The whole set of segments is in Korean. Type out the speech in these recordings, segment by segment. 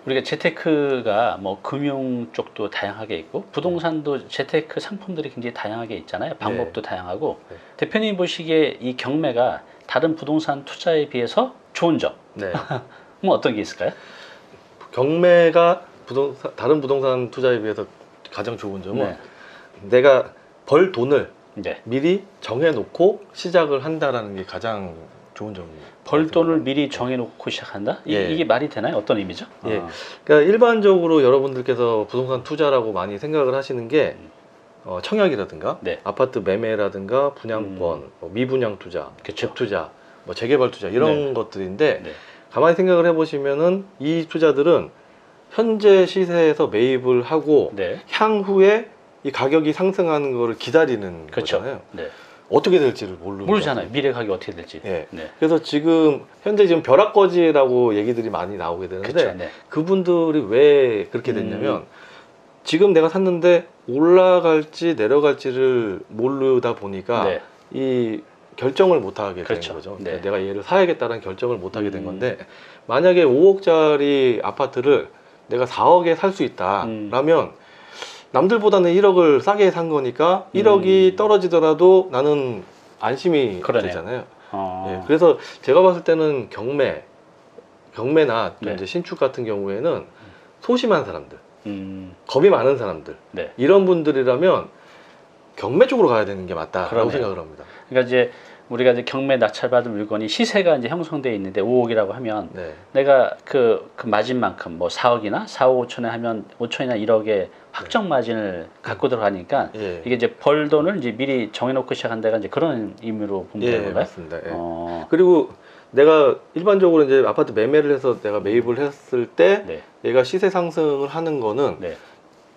우리가 재테크가 뭐 금융 쪽도 다양하게 있고 부동산도 재테크 상품들이 굉장히 다양하게 있잖아요. 방법도 다양하고 네. 대표님 보시기에 이 경매가 다른 부동산 투자에 비해서 좋은 점, 네. 뭐 어떤 게 있을까요? 경매가 다른 부동산 투자에 비해서 가장 좋은 점은 네. 내가 벌 돈을 네. 미리 정해놓고 시작을 한다라는 게 가장 좋은 점입니다. 벌 돈을 미리 정해놓고 시작한다? 예. 이게 말이 되나요? 어떤 의미죠? 예. 그러니까 일반적으로 여러분들께서 부동산 투자라고 많이 생각을 하시는 게 청약이라든가 네. 아파트 매매라든가 분양권, 뭐 미분양 투자, 그쵸. 투자, 뭐 재개발 투자 이런 네. 것들인데 네. 가만히 생각을 해보시면은 이 투자들은 현재 시세에서 매입을 하고 네. 향후에 이 가격이 상승하는 거를 기다리는 그렇죠. 거잖아요. 네. 어떻게 될지를 모르잖아요. 미래 가격이 어떻게 될지. 예. 네. 그래서 현재 지금 벼락거지라고 얘기들이 많이 나오게 되는데 그쵸. 네. 그분들이 왜 그렇게 됐냐면 지금 내가 샀는데 올라갈지 내려갈지를 모르다 보니까 네. 이 결정을 못 하게 그렇죠. 된 거죠. 네. 내가 얘를 사야겠다는 결정을 못 하게 된 건데 만약에 5억짜리 아파트를 내가 4억에 살 수 있다라면 남들보다는 1억을 싸게 산 거니까 1억이 떨어지더라도 나는 안심이 그러네요. 되잖아요. 어. 예, 그래서 제가 봤을 때는 경매나 또 네. 이제 신축 같은 경우에는 소심한 사람들, 겁이 많은 사람들 네. 이런 분들이라면 경매 쪽으로 가야 되는 게 맞다라고 그러네요. 생각을 합니다. 그러니까 이제 우리가 이제 경매 낙찰받은 물건이 시세가 이제 형성되어 있는데 5억이라고 하면 네. 내가 그 마진 만큼 뭐 4억이나 4억 5천에 하면 5천이나 1억의 확정 마진을 갖고 들어가니까 예. 이게 이제 벌 돈을 이제 미리 정해놓고 시작한 데가 이제 그런 의미로 보면 되는 예, 건가요? 맞습니다. 예. 그리고 그리고 내가 일반적으로 이제 아파트 매매를 해서 내가 매입을 했을 때 네. 얘가 시세 상승을 하는 거는 네.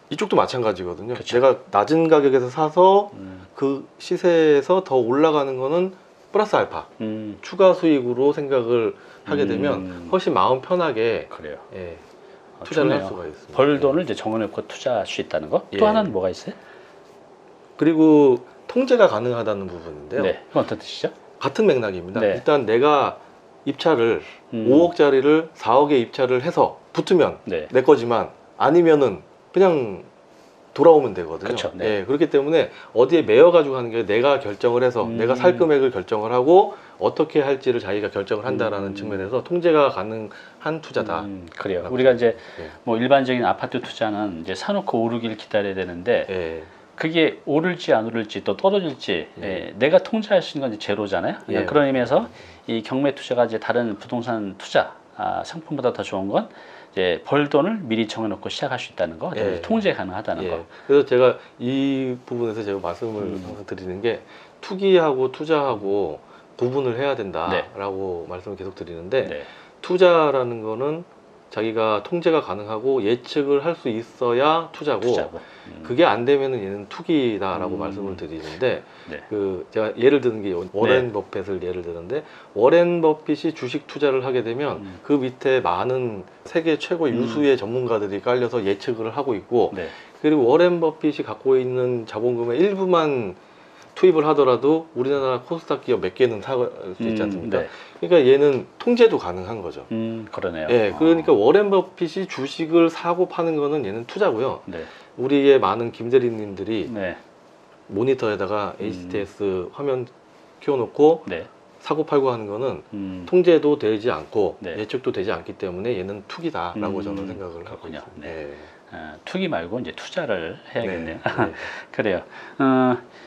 이쪽도 마찬가지거든요. 그쵸. 내가 낮은 가격에서 사서 그 시세에서 더 올라가는 거는 플러스 알파 추가 수익으로 생각을 하게 되면 훨씬 마음 편하게 그래요. 예, 투자를 좋네요. 할 수가 있습니다. 벌 돈을 이제 정해놓고 투자할 수 있다는 거. 예. 또 하나는 뭐가 있어요? 그리고 통제가 가능하다는 부분인데요. 네. 그건 어떤 뜻이죠? 같은 맥락입니다. 네. 일단 내가 입찰을 5억짜리를 4억에 입찰을 해서 붙으면 네. 내 거지만 아니면은 그냥 돌아오면 되거든요. 그쵸, 네. 예, 그렇기 때문에 어디에 매여 가지고 하는 게 내가 결정을 해서 내가 살 금액을 결정을 하고 어떻게 할지를 자기가 결정을 한다라는 측면에서 통제가 가능한 투자다. 그래요. 우리가 이제 예. 뭐 일반적인 아파트 투자는 이제 사놓고 오르기를 기다려야 되는데 예. 그게 오를지 안 오를지 또 떨어질지 예, 내가 통제할 수 있는 건 이제 제로잖아요. 그러니까 예. 그런 의미에서 이 경매 투자가 이제 다른 부동산 투자 상품보다 더 좋은 건 이제 벌 돈을 미리 정해놓고 시작할 수 있다는 거, 예. 통제 가능하다는 예. 거. 그래서 제가 이 부분에서 제가 말씀을 항상 드리는 게 투기하고 투자하고 구분을 해야 된다라고 말씀을 계속 드리는데 네. 투자라는 거는 자기가 통제가 가능하고 예측을 할 수 있어야 투자고 그게 안 되면은 얘는 투기다라고 말씀을 드리는데 네. 그 제가 예를 드는 게 워렌 버핏을 예를 드는데 워렌 버핏이 주식 투자를 하게 되면 그 밑에 많은 세계 최고 유수의 전문가들이 깔려서 예측을 하고 있고 네. 그리고 워렌 버핏이 갖고 있는 자본금의 일부만 투입을 하더라도 우리나라 코스닥 기업 몇 개는 살 수 있지 않습니까? 네. 그러니까 얘는 통제도 가능한 거죠. 그러네요. 예, 그러니까 워렌 버핏이 주식을 사고 파는 거는 얘는 투자고요. 네. 우리의 많은 김대리님들이 네. 모니터에다가 HTS 화면 키워놓고 네. 사고 팔고 하는 거는 통제도 되지 않고 네. 예측도 되지 않기 때문에 얘는 투기다라고 저는 생각을 하고 그렇군요. 있습니다. 네. 예. 투기 말고 이제 투자를 해야겠네요. 네. 그래요.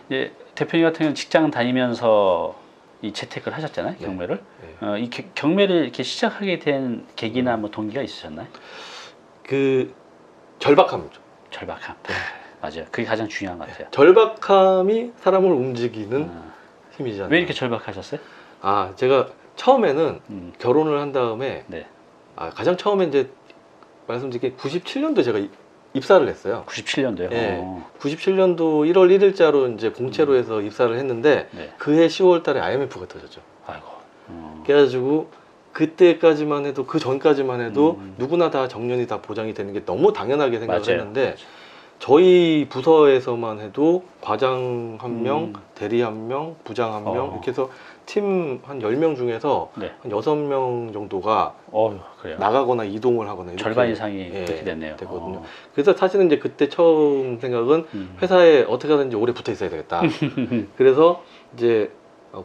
이제 대표님 같은 경우는 직장 다니면서 이 재테크를 하셨잖아요, 경매를. 네. 이 경매를 이렇게 시작하게 된 계기나 뭐 동기가 있으셨나요? 그 절박함이죠. 절박함. 맞아요. 그게 가장 중요한 것 같아요. 절박함이 사람을 움직이는 힘이잖아요. 왜 이렇게 절박하셨어요? 아, 제가 처음에는 결혼을 한 다음에 네. 가장 처음에 이제 말씀드린 게 97년도에 제가 입사를 했어요. 97년도요. 예. 97년도 1월 1일자로 이제 공채로 해서 입사를 했는데 네. 그해 10월 달에 IMF가 터졌죠. 아이고. 그래가지고 그때까지만 해도 그 전까지만 해도 누구나 다 정년이 다 보장이 되는 게 너무 당연하게 생각을 맞아요. 했는데 저희 부서에서만 해도 과장 1명, 대리 1명, 부장 1명 이렇게 해서 팀 한 10명 중에서 네. 한 6명 정도가 그래요. 나가거나 이동을 하거나 이렇게 절반 이상이 예, 그렇게 됐네요. 되거든요. 그래서 사실은 이제 그때 처음 생각은 회사에 어떻게 하든지 오래 붙어 있어야 되겠다. 그래서 이제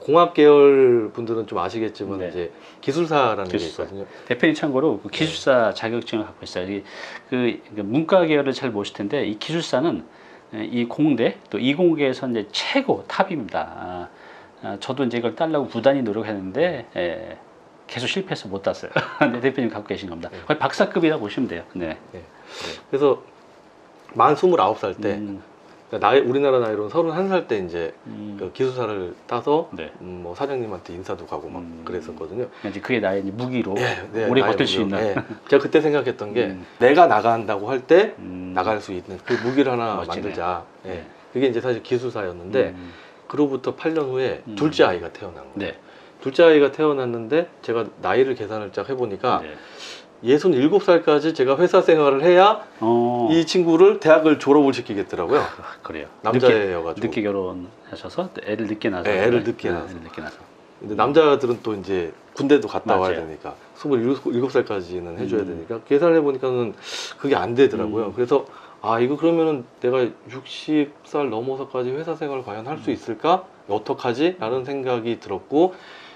공학 계열 분들은 좀 아시겠지만 네. 이제 기술사라는 기술사. 게 있거든요. 대표님 참고로 그 기술사 자격증을 갖고 있어요. 그 문과 계열을 잘 모실 텐데 이 기술사는 이 공대 또 이공계에서 이제 최고 탑입니다. 저도 이제 이걸 따려고 부단히 노력했는데 계속 실패해서 못 땄어요. 근데 대표님 갖고 계신 겁니다. 거의 박사급이라고 보시면 돼요. 네. 그래서 만 29살 때 그러니까 우리나라 나이로는 31살 때 이제 그 기술사를 따서 네. 뭐 사장님한테 인사도 가고 막 그랬었거든요. 이제 그게 나의 무기로 네, 오래 나의 버틸 수 무기로. 있는. 네. 제가 그때 생각했던 게 내가 나간다고 할 때 나갈 수 있는 그 무기를 하나 멋지네. 만들자. 예. 네. 그게 이제 사실 기술사였는데 그로부터 8년 후에 둘째 아이가 태어난 거예요. 네. 둘째 아이가 태어났는데 제가 나이를 계산을 쫙 해보니까 네. 67살까지 제가 회사 생활을 해야 이 친구를 대학을 졸업을 시키겠더라고요. 그래요. 남자여가지고. 늦게 결혼하셔서 애를 늦게 낳아서. 네, 애를 늦게 낳아서. 애를 늦게 낳아서. 근데 남자들은 또 이제 군대도 갔다 맞아요. 와야 되니까 27살까지는 해줘야 되니까 계산을 해보니까는 그게 안 되더라고요. 그래서 이거 그러면은 내가 60살 넘어서까지 회사 생활을 과연 할 수 있을까? 어떡하지? 라는 생각이 들었고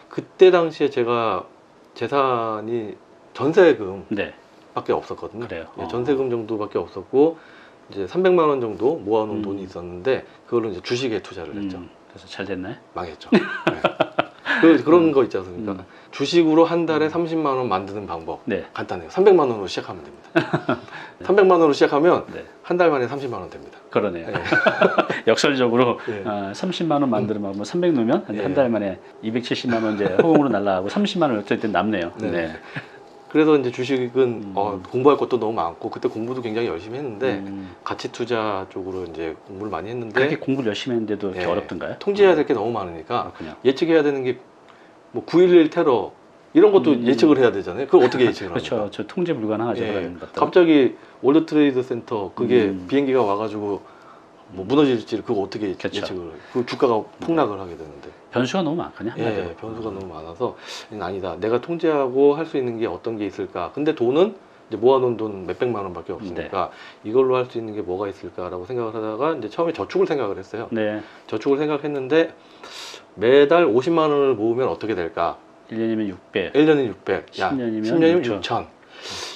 그때 당시에 제가 재산이 전세금 네. 밖에 없었거든요. 그래요. 예, 전세금 정도밖에 없었고 이제 300만 원 정도 모아놓은 돈이 있었는데 그걸로 이제 주식에 투자를 했죠. 그래서 잘 됐나요? 망했죠. 네. 그런 거 있지 않습니까? 주식으로 한 달에 30만 원 만드는 방법 네. 간단해요. 300만 원으로 시작하면 됩니다. 300만 원으로 시작하면 네. 한 달 만에 30만 원 됩니다. 그러네요. 네. 역설적으로 네. 30만 원 만들면 뭐 300 넣으면 네. 한 달 만에 270만 원 이제 호응으로 날라가고 30만 원 어쨌든 남네요. 네. 네. 그래서 이제 주식은 공부할 것도 너무 많고 그때 공부도 굉장히 열심히 했는데 가치 투자 쪽으로 이제 공부를 많이 했는데 그렇게 공부를 열심히 했는데도 이렇게 네. 어렵던가요? 통제해야 될 게 너무 많으니까 그렇군요. 예측해야 되는 게 뭐 9.11 테러 이런 것도 예측을 해야 되잖아요. 그걸 어떻게 예측을 합니까? 그렇죠. 저 통제 불가능하죠. 예. 그런 것들. 갑자기 월드 트레이드 센터 그게 비행기가 와가지고 뭐 무너질지 그거 어떻게 그렇죠. 예측을 그 주가가 폭락을 하게 되는데 변수가 너무 많거든요. 한마디로. 예, 변수가 너무 많아서 아니다. 내가 통제하고 할 수 있는 게 어떤 게 있을까? 근데 돈은 이제 모아놓은 돈 몇백만 원밖에 없으니까 이걸로 할 수 있는 게 뭐가 있을까라고 생각을 하다가 이제 처음에 저축을 생각을 했어요. 네. 저축을 생각했는데 매달 50만 원을 모으면 어떻게 될까? 1년이면 600. 1년이면 600. 10년이면 6천.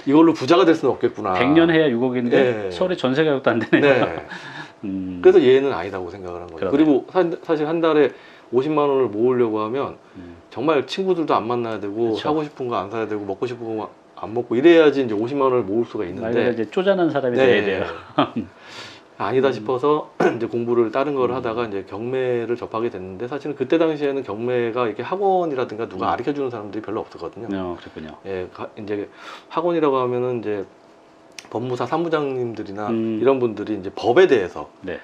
이걸로 부자가 될 수는 없겠구나. 100년 해야 6억인데 네. 서울에 전세 가격도 안 되네요. 네. 그래서 얘는 아니다고 생각을 한 거예요. 그러네. 그리고 사실 한 달에 50만 원을 모으려고 하면 정말 친구들도 안 만나야 되고 그렇죠. 사고 싶은 거 안 사야 되고 먹고 싶은 거 안 먹고 이래야지 이제 50만 원을 모을 수가 말 있는데 그대로 이제 쪼잔한 사람이 돼야 돼요. 아니다 싶어서 이제 공부를 다른 걸 하다가 이제 경매를 접하게 됐는데 사실은 그때 당시에는 경매가 이렇게 학원이라든가 누가 가르쳐 주는 사람들이 별로 없었거든요. 그렇군요. 예, 이제 학원이라고 하면은 이제 법무사 사무장님들이나 이런 분들이 이제 법에 대해서 네.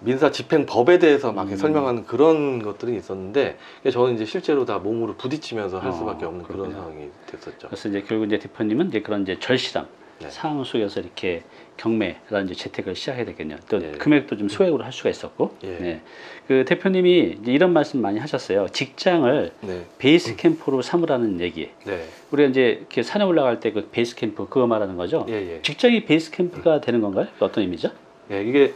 민사 집행법에 대해서 막 이렇게 설명하는 그런 것들이 있었는데 저는 이제 실제로 다 몸으로 부딪히면서 할 수밖에 없는 그런 그렇군요. 상황이 됐었죠. 그래서 이제 결국 이제 대표님은 이제 그런 이제 절실함 네. 상황 속에서 이렇게 경매라는 이제 재택을 시작하게 됐겠네요. 또 예. 금액도 좀 소액으로 할 수가 있었고. 예. 네. 그 대표님이 이제 이런 말씀 많이 하셨어요. 직장을 네, 베이스 캠프로 삼으라는 얘기. 네, 우리가 이제 이렇게 산에 올라갈 때 그 베이스 캠프 그거 말하는 거죠. 예, 예. 직장이 베이스 캠프가 되는 건가요? 어떤 의미죠? 예, 이게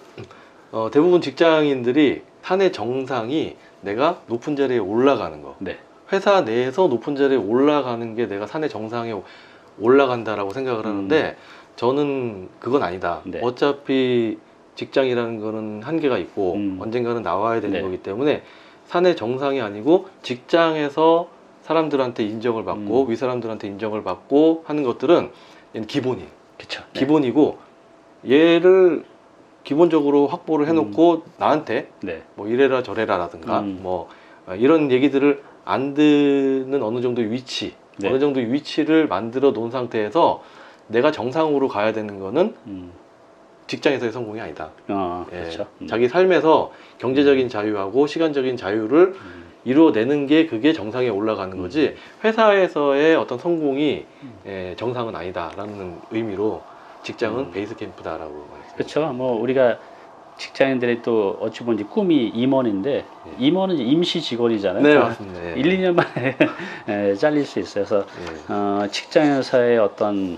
대부분 직장인들이 산의 정상이 내가 높은 자리에 올라가는 거. 네. 회사 내에서 높은 자리에 올라가는 게 내가 산의 정상에 올라간다라고 생각을 하는데 저는 그건 아니다. 네. 어차피 직장이라는 거는 한계가 있고 언젠가는 나와야 되는 네. 거기 때문에 산의 정상이 아니고 직장에서 사람들한테 인정을 받고 윗사람들한테 인정을 받고 하는 것들은 얘는 기본이 그렇죠. 기본이고 얘를 기본적으로 확보를 해놓고 나한테 네. 뭐 이래라 저래라라든가 뭐 이런 얘기들을 안 듣는 어느 정도의 위치, 네. 어느 정도의 위치를 만들어 놓은 상태에서 내가 정상으로 가야 되는 거는 직장에서의 성공이 아니다. 그렇죠. 자기 삶에서 경제적인 자유하고 시간적인 자유를 이루어내는 게 그게 정상에 올라가는 거지 회사에서의 어떤 성공이 정상은 아니다라는 의미로 직장은 베이스 캠프다라고 말했어요. 그렇죠. 뭐 우리가 직장인들이 또 어찌 보면 이제 꿈이 임원인데 임원은 이제 임시 직원이잖아요. 네, 맞습니다. 예. 1, 2년 만에 잘릴 수 있어요. 그래서 직장에서의 어떤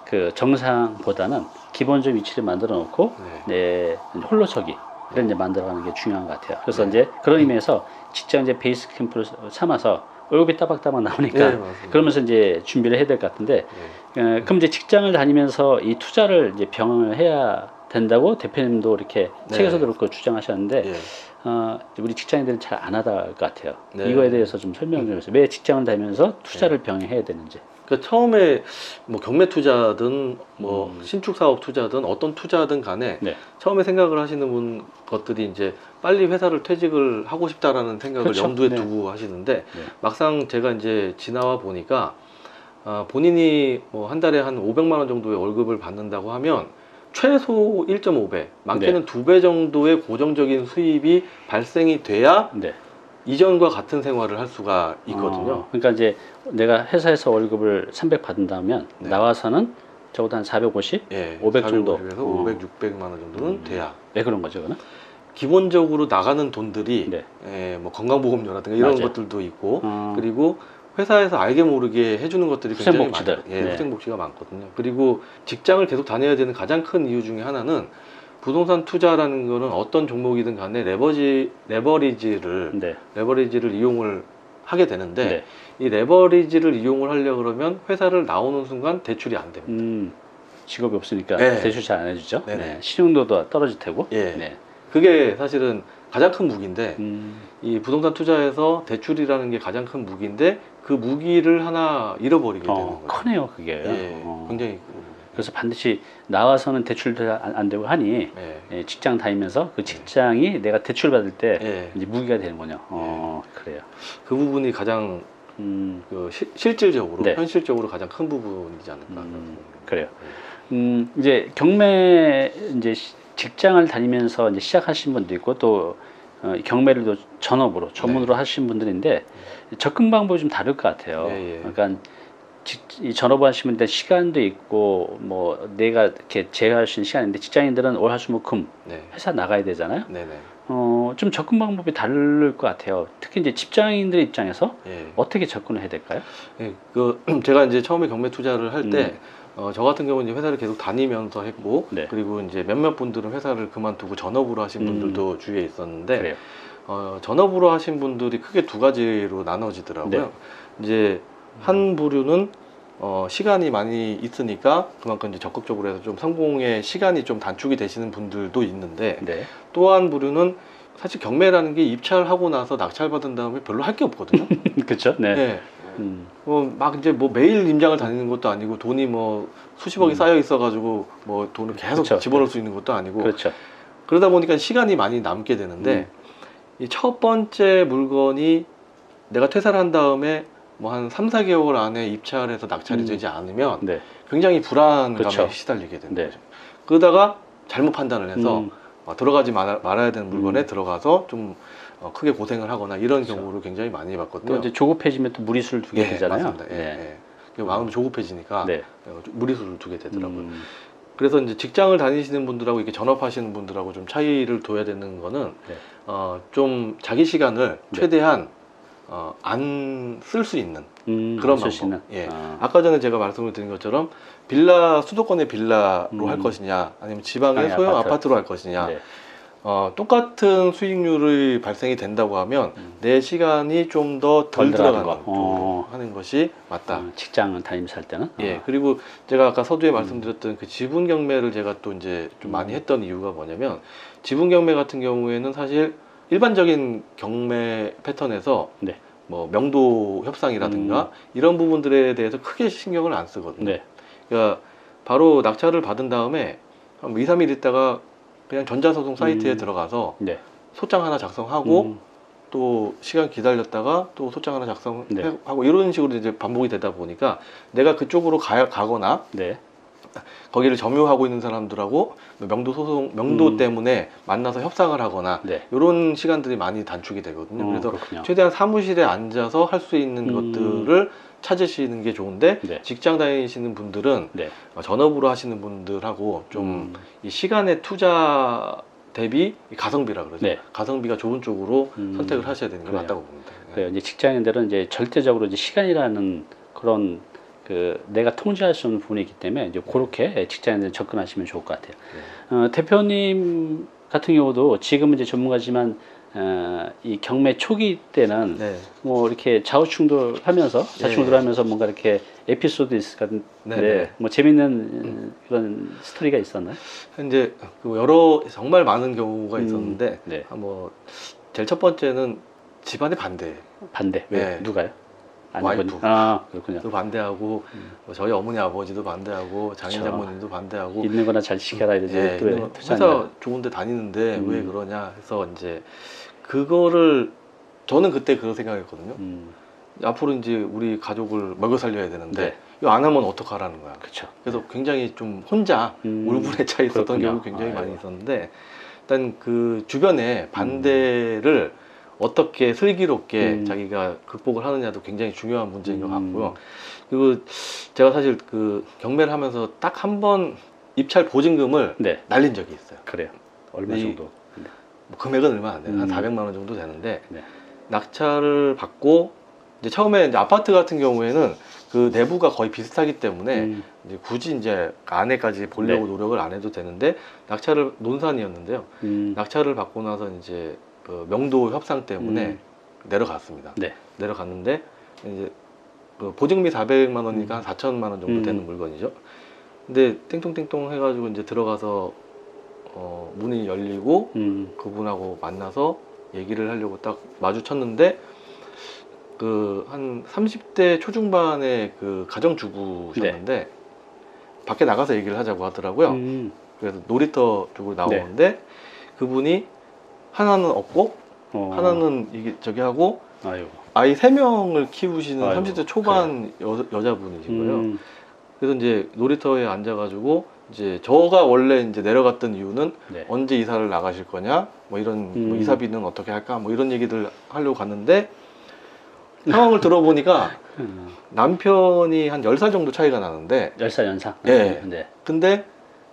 그 정상보다는 기본적 위치를 만들어 놓고 네, 홀로서기 이런 이제 만들어가는 게 중요한 것 같아요. 그래서 이제 그런 의미에서 직장 이제 베이스 캠프를 삼아서 월급이 따박따박 나오니까 그러면서 이제 준비를 해야 될 것 같은데 그럼 이제 직장을 다니면서 이 투자를 이제 병행을 해야 된다고 대표님도 이렇게 책에서도 그렇고 주장하셨는데 우리 직장인들은 잘 안 하다 것 같아요. 이거에 대해서 좀 설명 좀 해주세요. 왜 직장을 다니면서 투자를 병행해야 되는지. 그러니까 처음에 뭐 경매 투자든 뭐 신축 사업 투자든 어떤 투자든 간에 처음에 생각을 하시는 것들이 이제 빨리 회사를 퇴직을 하고 싶다라는 생각을 그렇죠. 염두에 두고 하시는데 막상 제가 이제 지나와 보니까 본인이 뭐 한 달에 한 500만 원 정도의 월급을 받는다고 하면 최소 1.5배, 많게는 2배 정도의 고정적인 수입이 발생이 돼야 이전과 같은 생활을 할 수가 있거든요. 그러니까 이제 내가 회사에서 월급을 300 받는다면 나와서는 적어도 한 450, 500 정도. 450에서 500, 600만 원 정도는 돼야. 왜 그런 거죠, 그는? 기본적으로 나가는 돈들이 뭐 건강보험료라든가 이런 것들도 있고 그리고 회사에서 알게 모르게 해주는 것들이 굉장히 많아요. 후생복지가 많거든요. 그리고 직장을 계속 다녀야 되는 가장 큰 이유 중에 하나는 부동산 투자라는 거는 어떤 종목이든 간에 레버리지를 이용을 하게 되는데 이 레버리지를 이용을 하려고 그러면 회사를 나오는 순간 대출이 안 됩니다. 직업이 없으니까 대출 잘 안 해주죠. 신용도도 떨어질 테고. 그게 사실은 가장 큰 무기인데 이 부동산 투자에서 대출이라는 게 가장 큰 무기인데 그 무기를 하나 잃어버리게 되는 거예요. 크네요, 그게. 굉장히. 그래서 반드시 나와서는 대출도 안 되고 하니 직장 다니면서 그 직장이 내가 대출 받을 때 이제 무기가 되는군요. 그래요. 그 부분이 가장 그 실질적으로 현실적으로 가장 큰 부분이지 않을까. 그래요. 이제 경매 이제 직장을 다니면서 이제 시작하신 분도 있고 또 경매를 또 전업으로 전문으로 하신 분들인데 접근 방법이 좀 다를 것 같아요. 그러니까 이 전업을 하시면 일단 시간도 있고 뭐 내가 이렇게 제어할 수 있는 시간인데 직장인들은 월, 화, 수, 목, 금 회사 나가야 되잖아요. 좀 접근 방법이 다를 것 같아요. 특히 이제 직장인들 입장에서 어떻게 접근을 해야 될까요? 제가 이제 처음에 경매 투자를 할 때 저 같은 경우는 이제 회사를 계속 다니면서 했고 그리고 이제 몇몇 분들은 회사를 그만두고 전업으로 하신 분들도 주위에 있었는데 전업으로 하신 분들이 크게 두 가지로 나눠지더라고요. 이제 한 부류는 시간이 많이 있으니까 그만큼 이제 적극적으로 해서 좀 성공의 시간이 좀 단축이 되시는 분들도 있는데 또 한 부류는 사실 경매라는 게 입찰하고 나서 낙찰받은 다음에 별로 할 게 없거든요. 그렇죠. 막 이제 뭐 매일 임장을 다니는 것도 아니고 돈이 뭐 수십억이 쌓여 있어가지고 뭐 돈을 계속 집어넣을 수 있는 것도 아니고 그러다 보니까 시간이 많이 남게 되는데 이 첫 번째 물건이 내가 퇴사를 한 다음에 뭐 한 3, 4개월 안에 입찰해서 낙찰이 되지 않으면 굉장히 불안감에 시달리게 되는 거죠. 그러다가 잘못 판단을 해서 들어가지 말아야 되는 물건에 들어가서 좀 크게 고생을 하거나 이런 경우를 굉장히 많이 봤거든요. 이제 조급해지면 또 무리수를 두게 되잖아요. 맞습니다. 마음이 조급해지니까 무리수를 두게 되더라고요. 그래서 이제 직장을 다니시는 분들하고 이렇게 전업하시는 분들하고 좀 차이를 둬야 되는 거는 좀 자기 시간을 최대한 안 쓸 수 있는 그런 방법. 아까 전에 제가 말씀을 드린 것처럼 수도권의 빌라로 할 것이냐 아니면 지방의 소형 아파트로 할 것이냐 똑같은 수익률이 발생이 된다고 하면 내 시간이 좀 더 덜 들어가는 쪽으로 하는 것이 맞다. 직장을 다니면서 할 때는. 그리고 제가 아까 서두에 말씀드렸던 그 지분 경매를 제가 또 이제 좀 많이 했던 이유가 뭐냐면 지분 경매 같은 경우에는 사실 일반적인 경매 패턴에서 뭐 명도 협상이라든가 이런 부분들에 대해서 크게 신경을 안 쓰거든요. 그러니까 바로 낙찰을 받은 다음에 한 2, 3일 있다가 그냥 전자소송 사이트에 들어가서 소장 하나 작성하고 또 시간 기다렸다가 또 소장 하나 작성하고 이런 식으로 이제 반복이 되다 보니까 내가 그쪽으로 가거나 거기를 점유하고 있는 사람들하고 명도 때문에 만나서 협상을 하거나 이런 시간들이 많이 단축이 되거든요. 그래서 최대한 사무실에 앉아서 할 수 있는 것들을 찾으시는 게 좋은데 네. 직장 다니시는 분들은 네. 전업으로 하시는 분들하고 좀 이 시간의 투자 대비 가성비라 그러죠. 네. 가성비가 좋은 쪽으로 선택을 하셔야 되는 게 그래요. 맞다고 봅니다. 네. 그래요. 이제 직장인들은 이제 절대적으로 이제 시간이라는 그런 그 내가 통제할 수 없는 부분이 있기 때문에 이제 그렇게 직장인들 접근하시면 좋을 것 같아요. 네. 대표님 같은 경우도 지금은 이제 전문가지만 이 경매 초기 때는 네. 뭐 이렇게 좌우충돌하면서 좌충돌하면서 뭔가 이렇게 에피소드 있을 것 같은데 네. 뭐 재밌는 그런 스토리가 있었나요? 현재 그 여러 정말 많은 경우가 있었는데 네. 뭐 제일 첫 번째는 집안의 반대. 반대. 왜? 네. 누가요? 와이프. 아, 그렇군요. 또 반대하고 뭐 저희 어머니 아버지도 반대하고 장인 그렇죠. 장모님도 반대하고 있는 거나 잘 지켜라 이러지. 예, 또 왜 회사 투자냐. 좋은데 다니는데 왜 그러냐 해서 이제 그거를 저는 그때 그런 생각했거든요. 앞으로 이제 우리 가족을 먹여 살려야 되는데 네. 이거 안 하면 어떡하라는 거야. 그렇죠. 그래서 굉장히 좀 혼자 울분에 차 있었던 그렇군요. 경우 굉장히 많이 아이고. 있었는데 일단 그 주변에 반대를 어떻게 슬기롭게 자기가 극복을 하느냐도 굉장히 중요한 문제인 것 같고요. 그리고 제가 사실 그 경매를 하면서 딱 한 번 입찰 보증금을 네. 날린 적이 있어요. 그래요. 얼마 이- 정도? 뭐 금액은 얼마 안 돼요. 한 400만 원 정도 되는데 네. 낙찰을 받고 이제 처음에 이제 아파트 같은 경우에는 그 내부가 거의 비슷하기 때문에 이제 굳이 이제 안에까지 보려고 네. 노력을 안 해도 되는데 낙찰을 논산이었는데요. 낙찰을 받고 나서 이제 그 명도 협상 때문에 내려갔습니다. 네. 내려갔는데 이제 그 보증비 400만 원이니까 한 4천만 원 정도 되는 물건이죠. 근데 땡뚱땡뚱 해가지고 이제 들어가서 문이 열리고 그분하고 만나서 얘기를 하려고 딱 마주쳤는데 그 한 30대 초중반의 그 가정주부셨는데 밖에 나가서 얘기를 하자고 하더라고요. 그래서 놀이터 쪽으로 나오는데 그분이 하나는 없고 하나는 이게 저기 하고 아유. 아이 3명을 키우시는 아이고, 30대 초반 여자분이신 거예요. 그래서 이제 놀이터에 앉아가지고 이제 저가 원래 이제 내려갔던 이유는 네. 언제 이사를 나가실 거냐, 뭐 이런 뭐 이사비는 어떻게 할까, 뭐 이런 얘기들 하려고 갔는데 상황을 들어보니까 남편이 한 10살 정도 차이가 나는데 10살 연상? 예. 네. 근데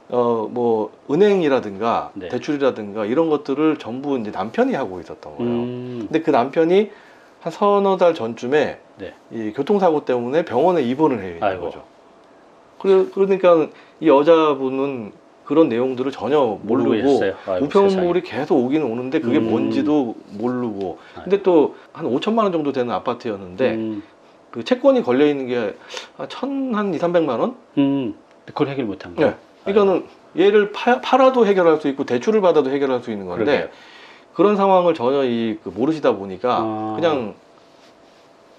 뭐 은행이라든가 네. 대출이라든가 이런 것들을 전부 이제 남편이 하고 있었던 거예요. 음. 근데 그 남편이 한 서너 달 전쯤에 네. 이 교통사고 때문에 병원에 입원을 해야 되는 아이고. 거죠. 그러니까 이 여자분은 그런 내용들을 전혀 모르고 모르겠어요. 아이고, 우편물이 계속 오기는 오는데 그게 뭔지도 모르고 근데 또 한 5천만 원 정도 되는 아파트였는데 그 채권이 걸려 있는 게 한 200~300만 원? 그걸 해결 못한 거예요? 네. 그러니까는 얘를 팔아도 해결할 수 있고 대출을 받아도 해결할 수 있는 건데 그러게요. 그런 상황을 전혀 그 모르시다 보니까 아. 그냥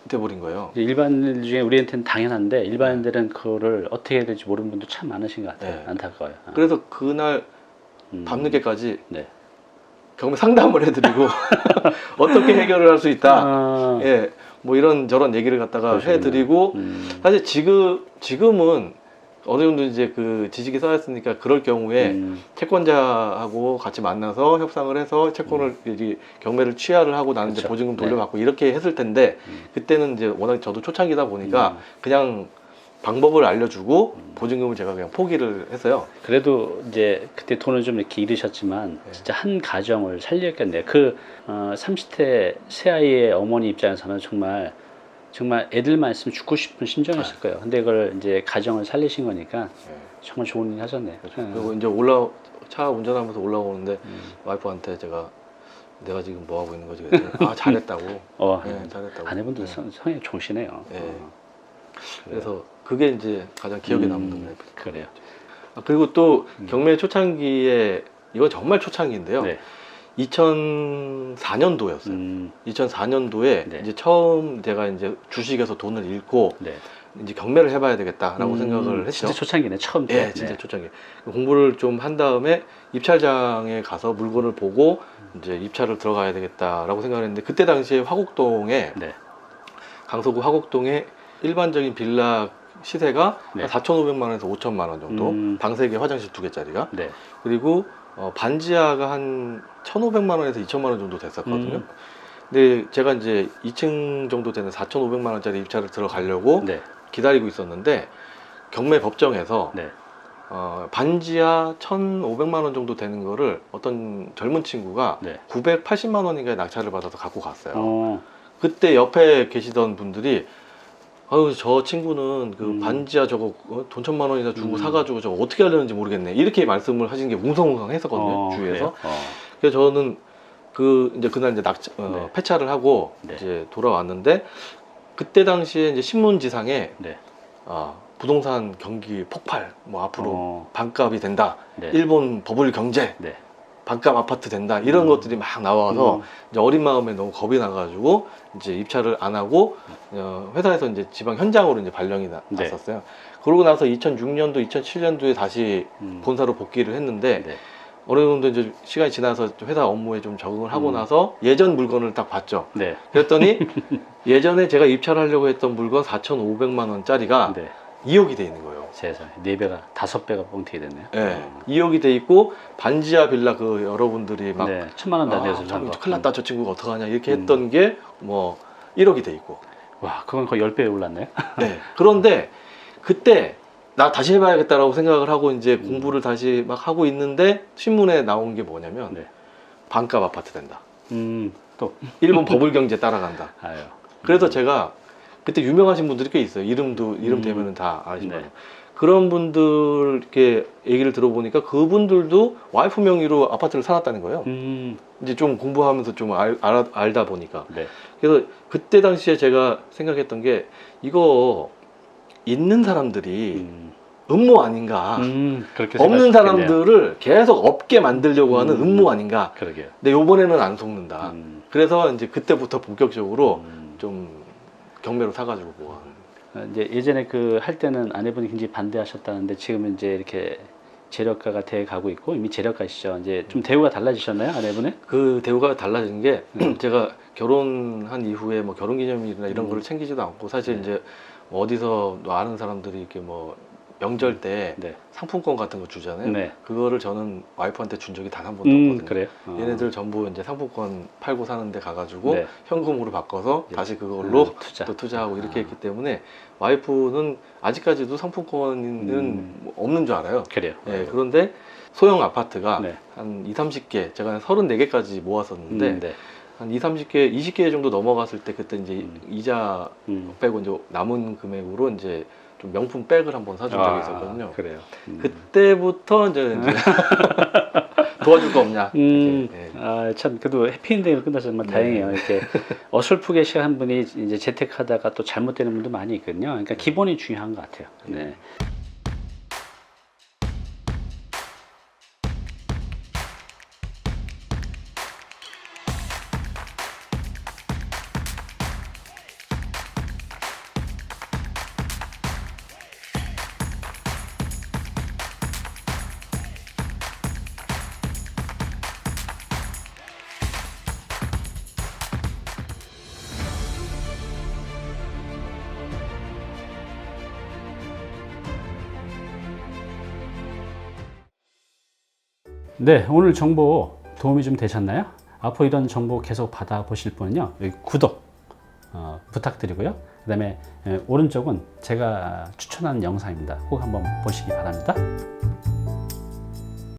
돼버린 거예요. 일반인들 중에 우리한테는 당연한데 일반인들은 그거를 어떻게 해야 될지 모르는 분도 참 많으신 것 같아요. 네. 안타까워요. 그래서 그날 밤늦게까지 네. 경매 상담을 해드리고 어떻게 해결을 할 수 있다. 아. 예, 뭐 이런 저런 얘기를 갖다가 그러시구나. 해드리고 사실 지금은 어느 정도 이제 그 지식이 쌓였으니까 그럴 경우에 채권자하고 같이 만나서 협상을 해서 채권을 이제 경매를 취하를 하고 나는 이제 그렇죠. 보증금 네. 돌려받고 이렇게 했을 텐데 그때는 이제 워낙 저도 초창기다 보니까 그냥 방법을 알려주고 보증금을 제가 그냥 포기를 했어요. 그래도 이제 그때 돈을 좀 이렇게 잃으셨지만 네. 진짜 한 가정을 살렸겠네요. 30대 새아이의 어머니 입장에서는 정말 애들만 있으면 죽고 싶은 심정이었을 거예요. 근데 그걸 이제 가정을 살리신 거니까 네. 정말 좋은 일 하셨네요. 그리고 이제 차 운전하면서 올라오는데 와이프한테 제가 내가 지금 뭐 하고 있는 거지? 그랬더니 아 잘했다고. 네, 잘했다고. 아내분도 네. 성이 좋으시네요. 네. 그래서 그게 이제 가장 기억에 남는 거예요. 그래요. 그리고 또 경매 초창기에 이건 정말 초창기인데요. 네. 2004년도였어요. 2004년도에 네. 이제 처음 제가 이제 주식에서 돈을 잃고 네. 이제 경매를 해봐야 되겠다라고 생각을 했죠. 진짜 초창기네, 처음 때. 예, 진짜 초창기. 공부를 좀 한 다음에 입찰장에 가서 물건을 보고 이제 입찰을 들어가야 되겠다라고 생각을 했는데 그때 당시에 화곡동에 네. 강서구 화곡동에 일반적인 빌라 시세가 네. 한 4,500만 원에서 5천만 원 정도, 방 3개, 화장실 2개짜리가. 네. 그리고 반지하가 한 1,500만 원에서 2천만 원 정도 됐었거든요. 근데 제가 이제 2층 정도 되는 4,500만 원짜리 입찰을 들어가려고 네. 기다리고 있었는데 경매 법정에서 네. 반지하 1,500만 원 정도 되는 거를 어떤 젊은 친구가 네. 980만 원인가의 낙찰을 받아서 갖고 갔어요. 어. 그때 옆에 계시던 분들이 아유 저 친구는 그 반지하 저거 돈 1,000만 원이나 주고 사가지고 저거 어떻게 하려는지 모르겠네 이렇게 말씀을 하시는 게 웅성웅성했었거든요 주위에서. 그래요? 그래서 저는 이제 그날 이제 네. 폐차를 하고 네. 이제 돌아왔는데 그때 당시에 이제 신문지상에 네. 부동산 경기 폭발, 뭐 앞으로 반값이 된다, 네. 일본 버블 경제, 네. 반값 아파트 된다 이런 것들이 막 나와서 이제 어린 마음에 너무 겁이 나가지고 이제 입찰을 안 하고 회사에서 이제 지방 현장으로 이제 발령이 네. 났었어요. 그러고 나서 2006년도, 2007년도에 다시 본사로 복귀를 했는데 네. 어느 정도 이제 시간이 지나서 회사 업무에 좀 적응을 하고 나서 예전 물건을 딱 봤죠. 네. 그랬더니 예전에 제가 입찰하려고 했던 물건 4,500만 원짜리가 네. 2억이 돼 있는 거예요. 세상에 4배가 5배가 뻥튀기 됐네요. 네. 2억이 돼 있고 반지하 빌라 그 여러분들이 막 네. 1,000만 원 다 내서 산 거. 큰일 났다 저 친구가 어떡하냐 이렇게 했던 게 뭐 1억이 돼 있고. 와, 그건 거의 10배 올랐네요. 네. 그런데 그때 나 다시 해봐야겠다라고 생각을 하고 이제 공부를 다시 막 하고 있는데 신문에 나온 게 뭐냐면 네. 반값 아파트 된다. 또 일본 버블 경제 따라간다. 아유. 그래서 제가 그때 유명하신 분들이 꽤 있어요. 이름 되면은 다 아시잖아요. 네. 그런 분들 이렇게 얘기를 들어보니까 그분들도 와이프 명의로 아파트를 사놨다는 거예요. 이제 좀 공부하면서 좀 알다 보니까. 네. 그래서 그때 당시에 제가 생각했던 게 이거 있는 사람들이 음모 아닌가. 그렇게 없는 생각하셨겠네요. 사람들을 계속 없게 만들려고 하는 음모 아닌가. 그러게요. 근데 요번에는 안 속는다. 그래서 이제 그때부터 본격적으로 좀 경매로 사가지고 뭐. 이제 예전에 그 할 때는 아내분이 굉장히 반대하셨다는데 지금은 이제 이렇게 재력가가 돼 가고 있고 이미 재력가시죠. 이제 좀 대우가 달라지셨나요, 아내분의? 그 대우가 달라진 게 제가 결혼한 이후에 뭐 결혼기념일이나 이런 거를 챙기지도 않고 사실 이제 어디서 아는 사람들이 이렇게 뭐 명절 때 네. 상품권 같은 거 주잖아요. 네. 그거를 저는 와이프한테 준 적이 단 한 번도 없거든요. 그래요? 얘네들 전부 이제 상품권 팔고 사는데 가가지고 네. 현금으로 바꿔서 다시 그걸로 또 투자하고 이렇게 했기 때문에 와이프는 아직까지도 상품권은 뭐 없는 줄 알아요. 그래요. 예, 그런데 소형 아파트가 네. 한 2, 30개, 제가 한 34개까지 모았었는데 네. 한 2, 30개, 20개 정도 넘어갔을 때 그때 이제 이자 빼고 이제 남은 금액으로 이제 좀 명품 백을 한번 사준 적이 있었거든요. 그래요. 그때부터 이제 도와줄 거 없냐. 이렇게, 예. 참 그래도 해피엔딩으로 끝나서 정말 다행이에요. 이렇게 어설프게 시작한 분이 이제 재택하다가 또 잘못되는 분도 많이 있거든요. 그러니까 기본이 중요한 것 같아요. 네. 네, 오늘 정보 도움이 좀 되셨나요? 앞으로 이런 정보 계속 받아보실 분은요, 여기 구독 부탁드리고요. 그 다음에 오른쪽은 제가 추천하는 영상입니다. 꼭 한번 보시기 바랍니다.